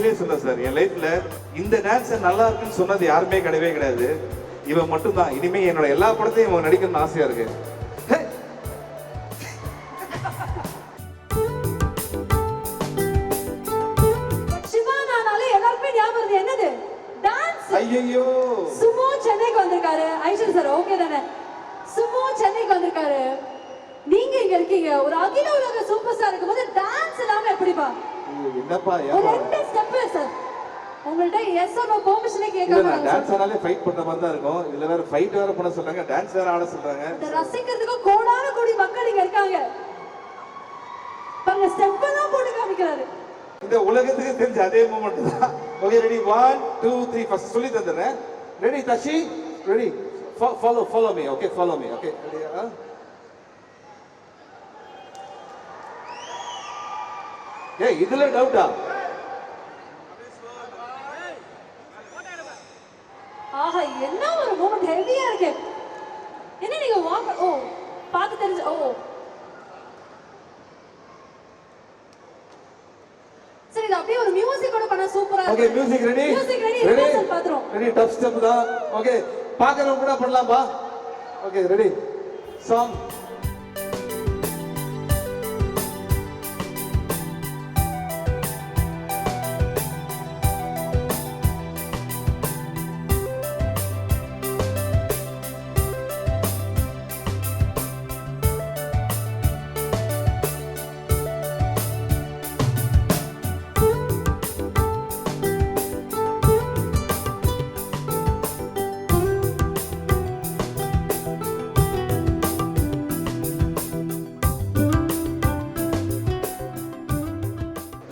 உண்மையிலேயே சொல்றேன் சார், என் லைஃப்ல இந்த டான்ஸ் நல்லா இருக்குன்னு சொன்னது யாருமே கிடையவே கிடையாது. இவன் மட்டும் தான். இனிமே என்னோட எல்லா படத்தையும் இவன் நடிக்கணும்னு ஆசையா இருக்கு. சிவானானாலே எல்லாருமே ஞாபகம் என்னது? டான்ஸ். ஐயோ, சுமோ சென்னைக்கு வந்திருக்காரு. ஐஷன் சார் ஓகே தானே? சுமோ சென்னைக்கு வந்திருக்காரு. நீங்க இங்க இருக்கீங்க. ஒரு அகில உலக சூப்பர் ஸ்டார் இருக்கும்போது டான்ஸ் இல்லாம எப்படிப்பா? என்னப்பா ஒரு ரெண்டு ஸ்டெப் சார். உங்கள்ட்ட எஸ் ஆர் நோ பெர்மிஷனே கேட்காம நான் டான்ஸ் ஆனாலே ஃபைட் பண்ற மாதிரி தான் இருக்கும். இதுல வேற ஃபைட் வேற பண்ண சொல்றாங்க, டான்ஸ் வேற ஆட சொல்றாங்க. இந்த ரசிக்கிறதுக்கு கோடான கோடி மக்கள் இங்க இருக்காங்க. பாருங்க ஸ்டெப் தான் போட்டு காமிக்கிறாரு. இந்த உலகத்துக்கு தெரிஞ்ச அதே மூமெண்ட் தான். ஓகே ரெடி 1 2 3 ஃபர்ஸ்ட் சொல்லி தந்துறேன். Ready தஷி? Ready? follow me. Okay, follow me. Okay. Ready? ஏய் இதுல டவுட்டா? ஆஹா என்ன ஒரு மூமெண்ட் ஹெவியா இருக்கு. என்ன நீங்க வாக் ஓ பார்த்து தெரிஞ்சு ஓ சரி இது அப்படியே ஒரு மியூசிக்கோட பண்ணா சூப்பரா இருக்கு. Okay music ready? Music ready rehearsal பாத்துறோம். ரெடி டஃப் ஸ்டெப் தான். ஓகே பாக்கறவங்க கூட பண்ணலாம் பா. Okay ready song.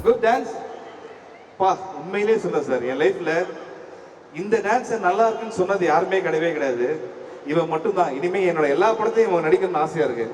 Good dance பா. உண்மையிலேயே சொல்றேன் சார், என் லைஃப்ல இந்த டான்ஸ் நல்லா இருக்குன்னு சொன்னது யாருமே கிடையவே கிடையாது. இவன் மட்டும் தான். இனிமே என்னோட எல்லா படத்தையும் இவன் நடிக்கணும்னு ஆசையா இருக்கு.